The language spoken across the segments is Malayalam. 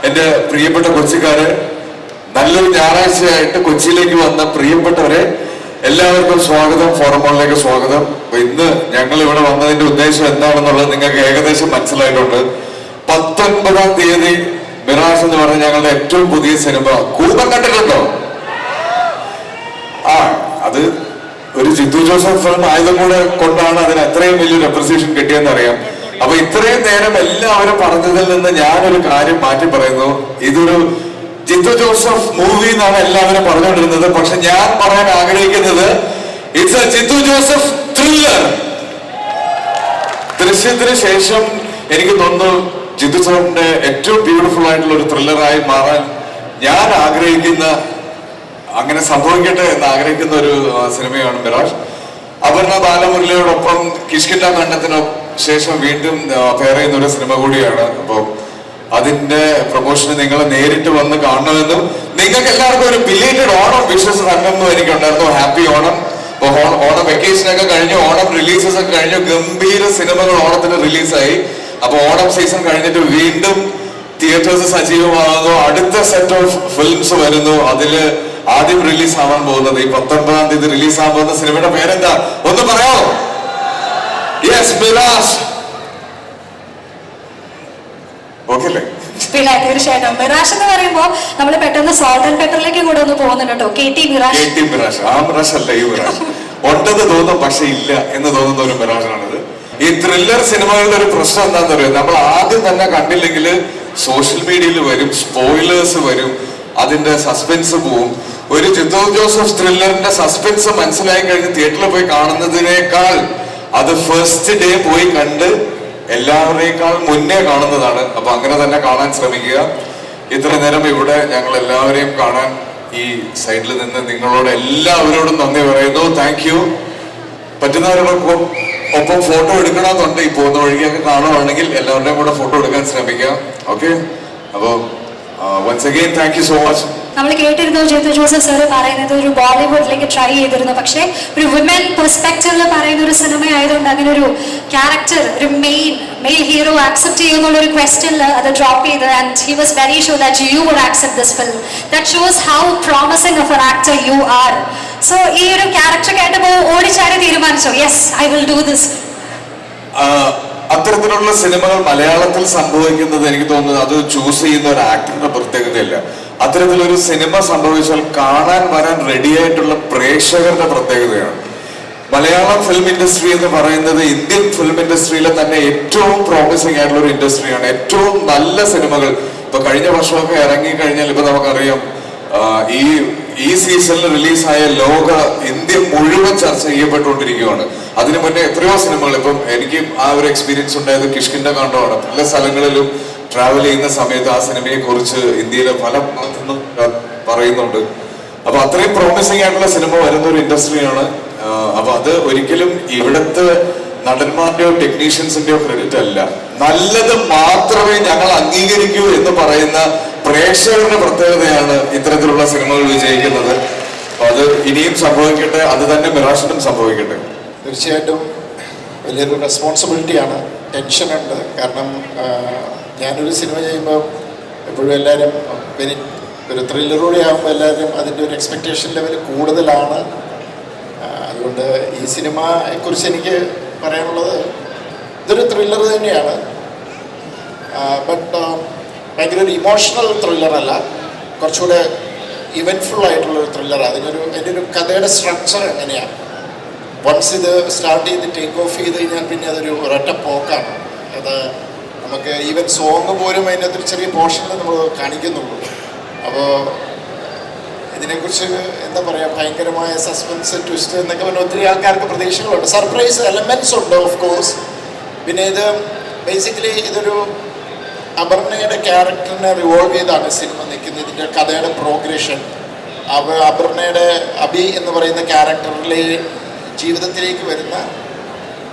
എന്റെ പ്രിയപ്പെട്ട കൊച്ചിക്കാര്, നല്ലൊരു ഞായറാഴ്ചയായിട്ട് കൊച്ചിയിലേക്ക് വന്ന പ്രിയപ്പെട്ടവരെ എല്ലാവർക്കും സ്വാഗതം, ഫോറമോളിലേക്ക് സ്വാഗതം. ഇന്ന് ഞങ്ങൾ ഇവിടെ വന്നതിന്റെ ഉദ്ദേശം എന്താണെന്നുള്ളത് നിങ്ങൾക്ക് ഏകദേശം മനസ്സിലായിട്ടുണ്ട്. 19-ാം തീയതി മിറാഷ് എന്ന് പറഞ്ഞ ഞങ്ങളുടെ ഏറ്റവും പുതിയ സിനിമ കൂപം കണ്ടിട്ടുണ്ടോ? അത് ഒരു ജിത്തു ജോസഫ് ഫിലിം ആയതും കൂടെ കൊണ്ടാണ് അതിന് അത്രയും വലിയൊരു അപ്രിസിയേഷൻ കിട്ടിയെന്ന് അറിയാം. അപ്പൊ ഇത്രയും നേരം എല്ലാവരും പറഞ്ഞതിൽ നിന്ന് ഞാനൊരു കാര്യം മാറ്റി പറയുന്നു. ഇതൊരു ജിത്തു ജോസഫ് മൂവി എന്നാണ് എല്ലാവരും പറഞ്ഞുകൊണ്ടിരുന്നത്. പക്ഷെ ഞാൻ പറയാൻ ആഗ്രഹിക്കുന്നത് it's a Jeethu Joseph thriller. ദൃശ്യത്തിന് ശേഷം എനിക്ക് തോന്നുന്നു ജിത്തു സാറിന്റെ ഏറ്റവും ബ്യൂട്ടിഫുൾ ആയിട്ടുള്ള ഒരു ത്രില്ലറായി മാറാൻ ഞാൻ ആഗ്രഹിക്കുന്ന, അങ്ങനെ സംഭവിക്കട്ടെ എന്ന് ആഗ്രഹിക്കുന്ന ഒരു സിനിമയാണ് മിറാഷ്. അപർണ ബാലമുരളിയോടൊപ്പം കിഷ്കിന്ദ കണ്ണത്തിന് ശേഷം വീണ്ടും പെയർ ചെയ്യുന്ന ഒരു സിനിമ കൂടിയാണ്. അപ്പോൾ അതിന്റെ പ്രൊമോഷന് നിങ്ങൾ നേരിട്ട് വന്ന് കാണണമെന്നും നിങ്ങൾക്ക് എല്ലാവർക്കും ഒരു ബിലേറ്റഡ് ഓണം വിഷസ് നൽകുന്നു എനിക്കുണ്ടായിരുന്നു. ഹാപ്പി ഓണം. ഓണം വെക്കേഷനൊക്കെ കഴിഞ്ഞു, ഓണം റിലീസസ് ഒക്കെ കഴിഞ്ഞു, ഗംഭീര സിനിമകൾ ഓണത്തിന് റിലീസായി. അപ്പൊ ഓണം സീസൺ കഴിഞ്ഞിട്ട് വീണ്ടും തിയേറ്റേഴ്സ് സജീവമാകുന്നു. അടുത്ത സെറ്റ് ഓഫ് ഫിലിംസ് വരുന്നു. അതില് ആദ്യം റിലീസ് ആവാൻ പോകുന്നത് ഈ 19-ാം തീയതി റിലീസ് ആവാൻ പോകുന്ന സിനിമയുടെ പേരെന്താ ഒന്ന് പറയാമോ? Yes, mirage. ഓക്കെ അല്ലേ? പിന്നെ തീർച്ചയായിട്ടും മിറാഷ് എന്ന് പറയുമ്പോ നമ്മൾ പെട്ടെന്ന് സോൾട്ട് ആൻഡ് പെപ്പറിലേക്ക് കൂടെ ഒന്ന് പോകുന്നുണ്ട് കേട്ടോ. KT mirage. ആ മിറാഷ് അല്ല ഈ മിറാഷ്. ഉണ്ടെന്ന് തോന്നും പക്ഷെ ഇല്ല എന്ന് തോന്നുന്ന ഒരു മിറാഷാണിത്. ഈ ത്രില്ലർ സിനിമകളുടെ ഒരു പ്രശ്നം എന്താണെന്ന് അറിയാം, നമ്മൾ ആദ്യം തന്നെ കണ്ടില്ലെങ്കിൽ സോഷ്യൽ മീഡിയയിൽ വരും, സ്പോയിലേഴ്സ് വരും, അതിന്റെ സസ്പെൻസ് പോവും. ഒരു ജിത്തു ജോസഫ് ത്രില്ലറിന്റെ സസ്പെൻസ് മനസ്സിലായി കഴിഞ്ഞ് തിയേറ്ററിൽ പോയി കാണുന്നതിനേക്കാൾ അത് ഫസ്റ്റ് ഡേ പോയി കണ്ട് എല്ലാവരേക്കാൾ മുന്നേ കാണുന്നതാണ്. അപ്പൊ അങ്ങനെ തന്നെ കാണാൻ ശ്രമിക്കുക. ഇത്ര നേരം ഇവിടെ ഞങ്ങൾ എല്ലാവരെയും കാണാൻ ഈ സൈഡിൽ നിന്ന് നിങ്ങളോട് എല്ലാവരോടും നന്ദി പറയുന്നു. Thank you. പറ്റുന്നവരോടൊപ്പം ഒപ്പം ഫോട്ടോ എടുക്കണമെന്നുണ്ട്. ഈ പോകുന്ന വഴിക്കൊക്കെ കാണുവാണെങ്കിൽ എല്ലാവരുടെയും കൂടെ ഫോട്ടോ എടുക്കാൻ ശ്രമിക്കാം. ഓക്കെ, അപ്പൊ once again thank you so much. നമ്മൾ കേട്ടിരുന്നു ജിത്തു ജോസഫ് സാർ പറയുന്നത് ഒരു ബോളിവുഡിലേക്ക് ട്രൈ ചെയ്തിരുന്നു. പക്ഷേ ഒരു വിമൻ പെർസ്പെക്റ്റീവിൽ പറയുന്ന ഒരു സിനിമ ആയതുകൊണ്ട് അങ്ങനെ ഒരു ക്യാരക്ടർ, ഒരു മെയിൽ ഹീറോ ആക്സെപ്റ്റ് ചെയ്യുന്നുള്ള ഒരു ക്വസ്റ്റ്യനിൽ അത് ഡ്രോപ്പ് ചെയ്ത് and he was very sure that you would accept this film. That shows how promising of an actor you are. So ഈ ഒരു ക്യാരക്ടർ കേട്ടപ്പോൾ ഓടിച്ചാടി തീരുമാനിച്ചു, yes I will do this. അത്തരത്തിലുള്ള സിനിമകൾ മലയാളത്തിൽ സംഭവിക്കുന്നത് എനിക്ക് തോന്നുന്നത് അത് ചൂസ് ചെയ്യുന്ന ഒരു ആക്ടറിന്റെ പ്രത്യേകതയല്ല. അത്തരത്തിലൊരു സിനിമ സംഭവിച്ചാൽ കാണാൻ വരാൻ റെഡി ആയിട്ടുള്ള പ്രേക്ഷകരുടെ പ്രത്യേകതയാണ്. മലയാളം ഫിലിം ഇൻഡസ്ട്രി എന്ന് പറയുന്നത് ഇന്ത്യൻ ഫിലിം ഇൻഡസ്ട്രിയിലെ തന്നെ ഏറ്റവും പ്രോമിസിംഗ് ആയിട്ടുള്ള ഒരു ഇൻഡസ്ട്രിയാണ്. ഏറ്റവും നല്ല സിനിമകൾ ഇപ്പൊ കഴിഞ്ഞ വർഷമൊക്കെ ഇറങ്ങി കഴിഞ്ഞാൽ ഇപ്പൊ നമുക്കറിയാം ഈ സീസണിൽ റിലീസായ ലോക ഇന്ത്യ മുഴുവൻ ചർച്ച ചെയ്യപ്പെട്ടുകൊണ്ടിരിക്കുകയാണ്. അതിനു മുന്നേ എത്രയോ സിനിമകൾ, ഇപ്പം എനിക്ക് ആ ഒരു എക്സ്പീരിയൻസ് ഉണ്ടായത് കിഷ്കിന്ദ കണ്ടമാണ്. പല സ്ഥലങ്ങളിലും ട്രാവൽ ചെയ്യുന്ന സമയത്ത് ആ സിനിമയെ കുറിച്ച് ഇന്ത്യയിലെ പല ഭാഗത്തുനിന്നും പറയുന്നുണ്ട്. അപ്പൊ അത്രയും പ്രോമിസിംഗ് ആയിട്ടുള്ള സിനിമ വരുന്ന ഒരു ഇൻഡസ്ട്രിയാണ്. അപ്പൊ അത് ഒരിക്കലും ഇവിടുത്തെ നടന്മാരുടെയോ ടെക്നീഷ്യൻസിന്റെയോ ക്രെഡിറ്റ് അല്ല. നല്ലത് മാത്രമേ ഞങ്ങൾ അംഗീകരിക്കൂ എന്ന് പറയുന്ന പ്രേക്ഷകരുടെ പ്രത്യേകതയാണ് ഇത്തരത്തിലുള്ള സിനിമകൾ വിജയിക്കുന്നത്. അപ്പൊ അത് ഇനിയും സംഭവിക്കട്ടെ, അത് തന്നെ മിറാഷിനും സംഭവിക്കട്ടെ. തീർച്ചയായിട്ടും വലിയൊരു റെസ്പോൺസിബിലിറ്റിയാണ്, ടെൻഷനുണ്ട്. കാരണം ഞാനൊരു സിനിമ ചെയ്യുമ്പോൾ എപ്പോഴും എല്ലാവരും ഒരു ത്രില്ലറൂടെ ആകുമ്പോൾ എല്ലാവരും അതിൻ്റെ ഒരു എക്സ്പെക്റ്റേഷൻ ലെവൽ കൂടുതലാണ്. അതുകൊണ്ട് ഈ സിനിമയെക്കുറിച്ച് എനിക്ക് പറയാനുള്ളത് ഇതൊരു ത്രില്ലർ തന്നെയാണ്. ബട്ട് ഭയങ്കര ഒരു ഇമോഷണൽ ത്രില്ലറല്ല, കുറച്ചുകൂടെ ഇവൻറ്റ്ഫുൾ ആയിട്ടുള്ളൊരു ത്രില്ലർ. അതിൻ്റെ ഒരു കഥയുടെ സ്ട്രക്ചർ എങ്ങനെയാണ്, വൺസ് ഇത് സ്റ്റാർട്ട് ചെയ്ത് ടേക്ക് ഓഫ് ചെയ്ത് കഴിഞ്ഞാൽ പിന്നെ അതൊരു ഒരൊറ്റ പോക്കാണ്. അത് നമുക്ക് ഈവൻ സോങ് പോലും അതിനകത്തൊരു ചെറിയ പോർഷനിൽ നമ്മൾ കാണിക്കുന്നുള്ളൂ. അപ്പോൾ ഇതിനെക്കുറിച്ച് എന്താ പറയുക, ഭയങ്കരമായ സസ്പെൻസ്, ട്വിസ്റ്റ് എന്നൊക്കെ പറഞ്ഞാൽ ഒത്തിരി ആൾക്കാർക്ക് പ്രതീക്ഷകളുണ്ട്. സർപ്രൈസ് എലമെൻറ്റ്സ് ഉണ്ട് ഓഫ് കോഴ്സ്. പിന്നെ ഇത് ബേസിക്കലി ഇതൊരു അപർണയുടെ ക്യാരക്ടറിനെ റിവോൾവ് ചെയ്താണ് സിനിമ നിൽക്കുന്നത്. ഇതിൻ്റെ കഥയുടെ പ്രോഗ്രഷൻ, അപർണയുടെ അബി എന്ന് പറയുന്ന ക്യാരക്ടറിലെ ജീവിതത്തിലേക്ക് വരുന്ന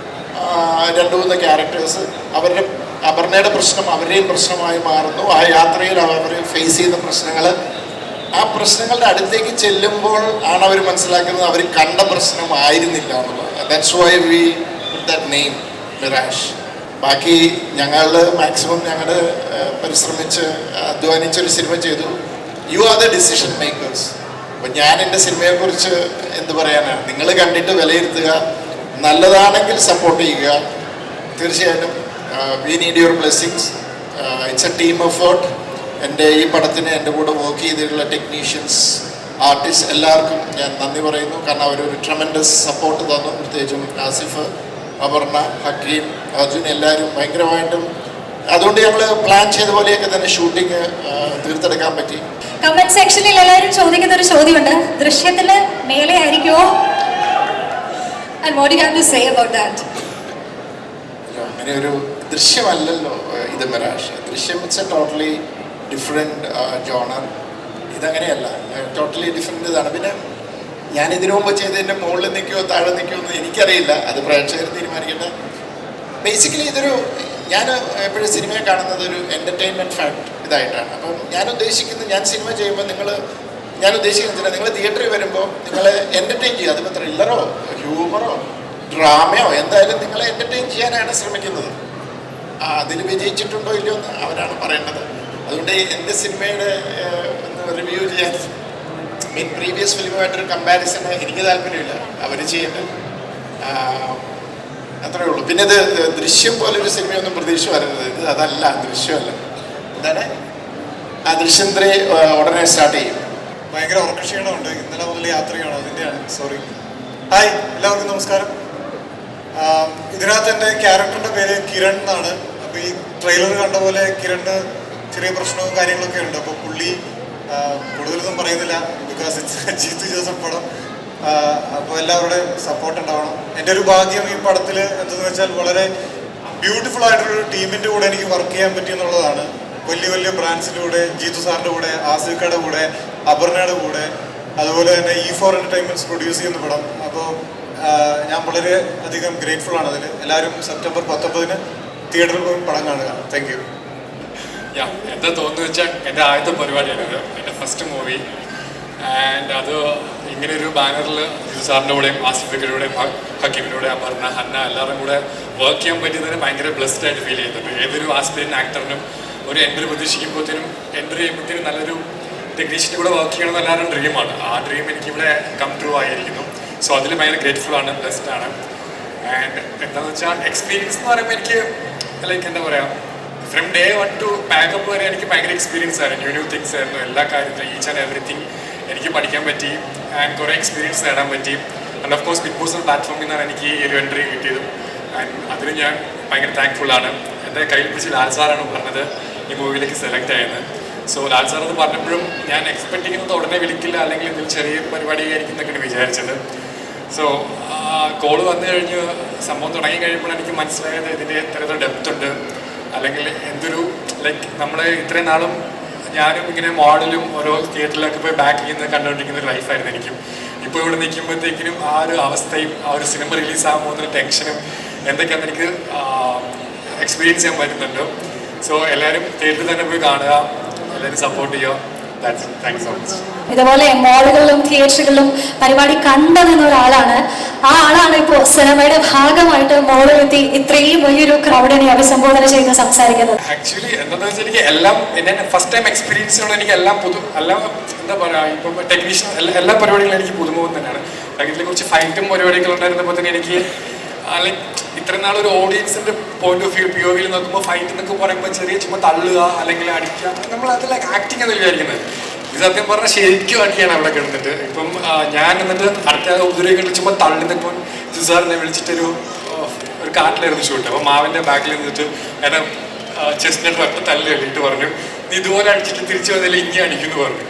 2-3 ക്യാരക്ടേഴ്സ്, അപർണയുടെ പ്രശ്നം അവരുടെയും പ്രശ്നമായി മാറുന്നു. ആ യാത്രയിൽ അവർ ഫേസ് ചെയ്യുന്ന പ്രശ്നങ്ങൾ, ആ പ്രശ്നങ്ങളുടെ അടുത്തേക്ക് ചെല്ലുമ്പോൾ ആണ് അവർ മനസ്സിലാക്കുന്നത് അവർ കണ്ട പ്രശ്നമായിരുന്നില്ല എന്നുള്ളത്. That's why we put that name mirage. ബാക്കി ഞങ്ങൾ മാക്സിമം ഞങ്ങൾ പരിശ്രമിച്ച് അധ്വാനിച്ചൊരു സിനിമ ചെയ്തു. You are the decision makers. അപ്പം ഞാൻ എൻ്റെ സിനിമയെക്കുറിച്ച് എന്ത് പറയാനാണ്, നിങ്ങൾ കണ്ടിട്ട് വിലയിരുത്തുക. നല്ലതാണെങ്കിൽ സപ്പോർട്ട് ചെയ്യുക. തീർച്ചയായിട്ടും we need your blessings. It's A team effort. എൻ്റെ ഈ പടത്തിന് എൻ്റെ കൂടെ വർക്ക് ചെയ്തിട്ടുള്ള ടെക്നീഷ്യൻസ്, ആർട്ടിസ്റ്റ് എല്ലാവർക്കും ഞാൻ നന്ദി പറയുന്നു. കാരണം അവരൊരു ട്രമെൻഡസ് സപ്പോർട്ട് തന്നു. പ്രത്യേകിച്ചും ആസിഫ്, അപർണ, ഹക്കീം, അർജുൻ എല്ലാവരും ഭയങ്കരമായിട്ടും. അതുകൊണ്ട് ഞങ്ങൾ പ്ലാൻ ചെയ്ത പോലെയൊക്കെ തന്നെ ഷൂട്ടിങ് തീർത്തെടുക്കാൻ പറ്റി. കമന്റ് സെക്ഷനിൽ എല്ലാവരും ചോദിക്കുന്ന ഒരു ചോദ്യമുണ്ട്, ദൃശ്യത്തിന് മേലെ ആയിരിക്കുമോ? And what do you have to say about that? അങ്ങനെ ഒരു ദൃശ്യമല്ലല്ലോ ഇത് മിറാഷ്. ദൃശ്യം it's A totally different genre. ഇതങ്ങനെയല്ല, ടോട്ടലി ഡിഫറെൻറ്റ് ഇതാണ്. പിന്നെ ഞാൻ ഇതിനു മുമ്പ് ചെയ്തതിൻ്റെ മുകളിൽ നിൽക്കുമോ താഴെ നിൽക്കുമോ എന്ന് എനിക്കറിയില്ല, അത് പ്രേക്ഷകർ തീരുമാനിക്കേണ്ട. ബേസിക്കലി ഇതൊരു, ഞാൻ എപ്പോഴും സിനിമയെ കാണുന്നത് ഒരു എൻ്റർടൈൻമെൻറ്റ് ഫാക്ട് ഇതായിട്ടാണ്. അപ്പം ഞാൻ ഉദ്ദേശിക്കുന്നത്, ഞാൻ സിനിമ ചെയ്യുമ്പോൾ ഞാൻ ഉദ്ദേശിക്കുന്നില്ല, നിങ്ങൾ തിയേറ്ററിൽ വരുമ്പോൾ നിങ്ങളെ എൻ്റർടൈൻ ചെയ്യുക. അതിപ്പോൾ ത്രില്ലറോ ഹ്യൂമറോ ഡ്രാമയോ എന്തായാലും നിങ്ങളെ എൻ്റർടൈൻ ചെയ്യാനാണ് ശ്രമിക്കുന്നത്. അതിൽ വിജയിച്ചിട്ടുണ്ടോ ഇല്ലയോ എന്ന് അവരാണ് പറയേണ്ടത്. അതുകൊണ്ട് എൻ്റെ സിനിമയുടെ ഒന്ന് റിവ്യൂ ചെയ്യാൻ, പ്രീവിയസ് ഫിലിമുമായിട്ടൊരു കമ്പാരിസണ് എനിക്ക് താല്പര്യമില്ല. അവർ ചെയ്യേണ്ടത് അത്രയേ ഉള്ളൂ. പിന്നെ ഇത് ദൃശ്യം പോലൊരു സിനിമയൊന്നും പ്രതീക്ഷ വരരുത്. ഇത് അതല്ല, ദൃശ്യമല്ല. എന്താണ് ആ ദൃശ്യം 3 ഉടനെ സ്റ്റാർട്ട് ചെയ്യും. ഭയങ്കര ഉറക്കക്ഷീണമുണ്ട്, ഇന്നലെ മുതൽ യാത്രയാണ്, അതിൻ്റെയാണ്. സോറി. ഹായ്, എല്ലാവർക്കും നമസ്കാരം. ഇതിനകത്ത് എൻ്റെ ക്യാരക്ടറിൻ്റെ പേര് കിരൺ എന്നാണ്. അപ്പോൾ ഈ ട്രെയിലർ കണ്ട പോലെ കിരണിന് ചെറിയ പ്രശ്നവും കാര്യങ്ങളൊക്കെ ഉണ്ട്. അപ്പോൾ പുള്ളി കൂടുതലൊന്നും പറയുന്നില്ല, ബിക്കോസ് ഇറ്റ്സ് ജീത്തു ജോസഫ് പടം. അപ്പോൾ എല്ലാവരുടെയും സപ്പോർട്ട് ഉണ്ടാവണം. എൻ്റെ ഒരു ഭാഗ്യം ഈ പടത്തിൽ എന്തെന്ന് വെച്ചാൽ വളരെ ബ്യൂട്ടിഫുൾ ആയിട്ടൊരു ടീമിൻ്റെ കൂടെ എനിക്ക് വർക്ക് ചെയ്യാൻ പറ്റിയെന്നുള്ളതാണ്. വലിയ വലിയ ബ്രാൻഡ്സിലൂടെ, ജീത്തു സാറിൻ്റെ കൂടെ, ആസിഫയുടെ കൂടെ, അപർണയുടെ കൂടെ, അതുപോലെ തന്നെ E4 എൻ്റർടൈൻമെൻറ്റ്സ് പ്രൊഡ്യൂസ് ചെയ്യുന്ന പടം. അപ്പോൾ ഞാൻ വളരെ അധികം ഗ്രേറ്റ്ഫുൾ ആണ് അതിന്. എല്ലാവരും സെപ്റ്റംബർ 19 തിയേറ്ററിൽ പോയി പടം കാണുക. Thank you. എന്താ തോന്നുന്നു വെച്ചാൽ എൻ്റെ ആദ്യത്തെ പരിപാടിയാണിത്, എൻ്റെ ഫസ്റ്റ് മൂവി. ആൻഡ് അത് ഇങ്ങനെയൊരു ബാനറിൽ സാറിൻ്റെ കൂടെയും ആസിഫിൻ്റെ കൂടെയും ഹക്കീമിൻ്റെ കൂടെ, അപർണ, ഹന്ന എല്ലാവരും കൂടെ വർക്ക് ചെയ്യാൻ പറ്റിയതിന് ഭയങ്കര ബ്ലെസ്ഡ് ആയിട്ട് ഫീൽ ചെയ്യുന്നുണ്ട്. ഏതൊരു ആസ്പിരൻ്റ് ആക്ടറിനും ഒരു എൻട്രി പ്രതീക്ഷിക്കുമ്പോഴത്തേനും എൻട്രി ചെയ്യുമ്പോഴത്തേനും നല്ലൊരു ടെക്നീഷ്യൻ്റെ കൂടെ വർക്ക് ചെയ്യണമെന്ന് എല്ലാവരും ഡ്രീമാണ്. ആ ഡ്രീം എനിക്കിവിടെ കം ട്രൂ ആയിരിക്കുന്നു. സോ അതിൽ ഭയങ്കര ഗ്രേറ്റ്ഫുൾ ആണ്, ബ്ലെസ്ഡ് ആണ്. ആൻഡ് എന്താണെന്ന് വെച്ചാൽ എക്സ്പീരിയൻസ് എന്ന് പറയുമ്പോൾ എനിക്ക് ലൈക്ക് എന്താ പറയുക, ഫ്രം ഡേ 1 to പാക്കപ്പ് വരെ എനിക്ക് ഭയങ്കര എക്സ്പീരിയൻസ് ആയിരുന്നു. ന്യൂ തിങ്സ് ആയിരുന്നു എല്ലാ കാര്യത്തിലും. ഈച്ച് ആൻഡ് എവറിത്തിങ് എനിക്ക് പഠിക്കാൻ പറ്റി ആൻഡ് കുറേ എക്സ്പീരിയൻസ് നേടാൻ പറ്റി. And of course Bigg Boss പ്ലാറ്റ്ഫോമിൽ നിന്നാണ് എനിക്ക് ഈ ഒരു എൻട്രി കിട്ടിയതും. ആൻഡ് അതിന് ഞാൻ ഭയങ്കര താങ്ക്ഫുൾ ആണ്. എൻ്റെ കയ്യിൽ പിടിച്ച് ലാൽ സാറാണ് പറഞ്ഞത് ഈ മൂവിയിലേക്ക് സെലക്ട് ആയത്. സോ ലാൽ സാർ അത് പറഞ്ഞപ്പോഴും ഞാൻ എക്സ്പെക്ട് ചെയ്യുന്നത് ഉടനെ വിളിക്കില്ല, അല്ലെങ്കിൽ എന്തെങ്കിലും ചെറിയൊരു പരിപാടി ആയിരിക്കും എന്നൊക്കെയാണ് വിചാരിച്ചത്. സോ കോള് വന്നു കഴിഞ്ഞ് സംഭവം തുടങ്ങി കഴിയുമ്പോൾ എനിക്ക് മനസ്സിലായത് ഇതിൻ്റെ എത്ര ഡെപ്ത് ഉണ്ട്, അല്ലെങ്കിൽ എന്തൊരു ലൈക്ക് നമ്മൾ ഇത്രയും നാളും ഞാനും ഇങ്ങനെ മോഡലും ഓരോ തിയേറ്ററിലൊക്കെ പോയി ബാക്ക് ചെയ്യുന്നത് കണ്ടുകൊണ്ടിരിക്കുന്ന ഒരു ലൈഫായിരുന്നു എനിക്കും. ഇപ്പോൾ ഇവിടെ നിൽക്കുമ്പോഴത്തേക്കിനും ആ ഒരു അവസ്ഥയും ആ ഒരു സിനിമ റിലീസാകാൻ പോകുന്നൊരു ടെൻഷനും എന്തൊക്കെയാണെന്ന് എനിക്ക് എക്സ്പീരിയൻസ് ചെയ്യാൻ പറ്റുന്നുണ്ട്. സോ എല്ലാവരും തിയേറ്ററിൽ തന്നെ പോയി കാണുക, എല്ലാവരും സപ്പോർട്ട് ചെയ്യുക. Thanks so much. ഇതുപോലെ മോളുകളിലും തിയേറ്ററുകളിലും പരിപാടി കണ്ടുനിന്ന ഒരാളാണ്. ആ ആളാണ് ഇപ്പോൾ സിനിമയുടെ ഭാഗമായിട്ട് മോളിലെത്തി ഇത്രയും വലിയൊരു ക്രൗഡിനെ അഭിസംബോധന ചെയ്ത് സംസാരിക്കുന്നത്. ആക്ച്വലി എന്താണെന്ന് വെച്ചാൽ എനിക്ക് എല്ലാം എന്നെ ഫസ്റ്റ് ടൈം എക്സ്പീരിയൻസ് ആണ്. എനിക്ക് എല്ലാം എല്ലാം എന്താ പറയുക, ഇപ്പം ടെക്നീഷ്യൻ എല്ലാ പരിപാടികളും എനിക്ക് പുതുമുഖം തന്നെയാണ്. ഇതിൽ കുറച്ച് ഫൈറ്റും പരിപാടികൾ ഉണ്ടായിരുന്നപ്പോൾ തന്നെ എനിക്ക് ലൈക്ക് ഇത്രയും നാളൊരു ഓഡിയൻസിൻ്റെ പോയിന്റ് ഓഫ് വ്യൂ POV നോക്കുമ്പോൾ ഫൈറ്റ് എന്നൊക്കെ പറയുമ്പോൾ ചെറിയ ചുമ്മാ തള്ളുക അല്ലെങ്കിൽ അടിക്കുക, നമ്മൾ അത് ലൈക്ക് ആക്ടിങ് എന്ന് വിചാരിക്കുന്നത്. ഇത് സത്യം പറഞ്ഞാൽ ശരിക്കും അടിയാണ് അവിടെ കിടന്നിട്ട്. ഇപ്പം ഞാൻ എന്നിട്ട് അടുത്ത ഉദുരയെ കണ്ട് ചുമ്മാ തള്ളുന്നപ്പോൾ സാറിനെ വിളിച്ചിട്ടൊരു കാട്ടിലായിരുന്നു ഷൂട്ട്. അപ്പോൾ മാവിൻ്റെ ബാക്കിൽ നിന്നിട്ട് എന്നെ ചെസ്റ്റിനിട്ട് ഒറ്റ തല്ല് കണ്ടിട്ട് പറഞ്ഞു, നീ ഇതുപോലെ അടിച്ചിട്ട് തിരിച്ചു വന്നതിൽ ഇങ്ങനെ അടിക്കുമെന്ന് പറഞ്ഞു.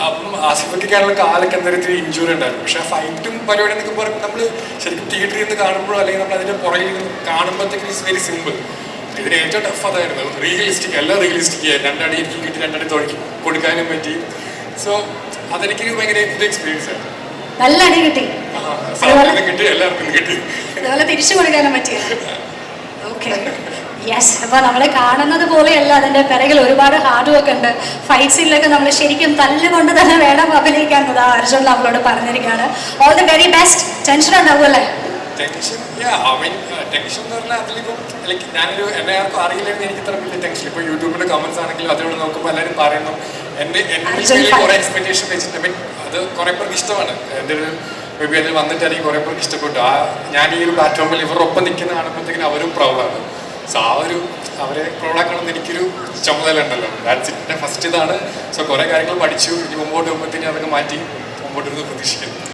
അപ്പം ആസിഫൊക്കെയാണുള്ള കാലൊക്കെ എന്തെങ്കിലും ഇഞ്ചുറി ഉണ്ടായിരുന്നു. പക്ഷേ ഫൈറ്റും പരിപാടി എന്നൊക്കെ പറയുമ്പോൾ നമ്മൾ ശരിക്കും തിയേറ്ററിൽ നിന്ന് കാണുമ്പോഴോ അല്ലെങ്കിൽ നമ്മൾ അതിൻ്റെ പുറകിൽ നിന്ന് കാണുമ്പോഴത്തേക്കും ഇറ്റ്സ് വെരി സിമ്പിൾ. ഇതിന് ഏറ്റവും ടഫ് അതായിരുന്നു. റിയലിസ്റ്റിക്, എല്ലാം റിയലിസ്റ്റിക്. 2 അടി എനിക്ക് കിട്ടി, 2 അടി തുടങ്ങി കൊടുക്കാനും പറ്റി. സോ അതെനിക്ക് ഭയങ്കര ഗുഡ് എക്സ്പീരിയൻസ് ആയിരുന്നു. നല്ല അടി കിട്ടി, കിട്ടി, എല്ലാവർക്കും കിട്ടി. അതുപോലെ തിരിച്ചു കൊടുക്കാനും പറ്റിയ. Okay, yes. അപ്പോൾ നമ്മളെ കാണുന്നത് പോലെയല്ല, അതിൻ്റെ പിറകിൽ ഒരുപാട് ഹാർഡ് വർക്ക് ഉണ്ട്. ഫൈറ്റ് സീനിലൊക്കെ നമ്മൾ ശരിക്കും തല്ലുകൊണ്ട് തന്നെ വേണം അഭിനയിക്കാന്നത്. ആ അർജുൻ നമ്മളോട് പറഞ്ഞിരിക്കുകയാണ്. All the very best. Tension ഉണ്ടാവുമല്ലേ? ടെൻഷൻ, ടെൻഷൻ എന്ന് പറഞ്ഞാൽ അതിലിപ്പം ലൈക്ക് എന്നെ ആർക്കും അറിയില്ലെങ്കിൽ എനിക്ക് ഇത്ര വലിയ ടെൻഷൻ. ഇപ്പോൾ യൂട്യൂബിൻ്റെ കമൻസ് ആണെങ്കിലും അതിലൂടെ നോക്കുമ്പോൾ എല്ലാവരും പറയുന്നു എൻ്റെ കുറേ എക്സ്പെക്ടേഷൻ വെച്ചിട്ട് മീൻ അത് കുറേ പേർക്ക് ഇഷ്ടമാണ്. എൻ്റെ ഒരു മേ ബി അതിൽ വന്നിട്ടായിരിക്കും കുറേ പേർക്ക് ഇഷ്ടപ്പെട്ടു. ഞാൻ ഈ ഒരു പ്ലാറ്റ്ഫോമിൽ ഇവരൊപ്പം നിൽക്കുന്ന കാണുമ്പോഴത്തേക്കിനും അവരും പ്രൗഡാണ്. സോ അവരെ പ്രൗഡാക്കണമെന്ന് എനിക്കൊരു ചുമതല ഉണ്ടല്ലോ. That's it. എൻ്റെ ഫസ്റ്റ് ഇതാണ്. സോ കുറേ കാര്യങ്ങൾ പഠിച്ചു. ഇനി മുമ്പോട്ട് പോകുമ്പോഴത്തേക്കും അതൊക്കെ മാറ്റി മുമ്പോട്ട് പ്രതീക്ഷിക്കുന്നു.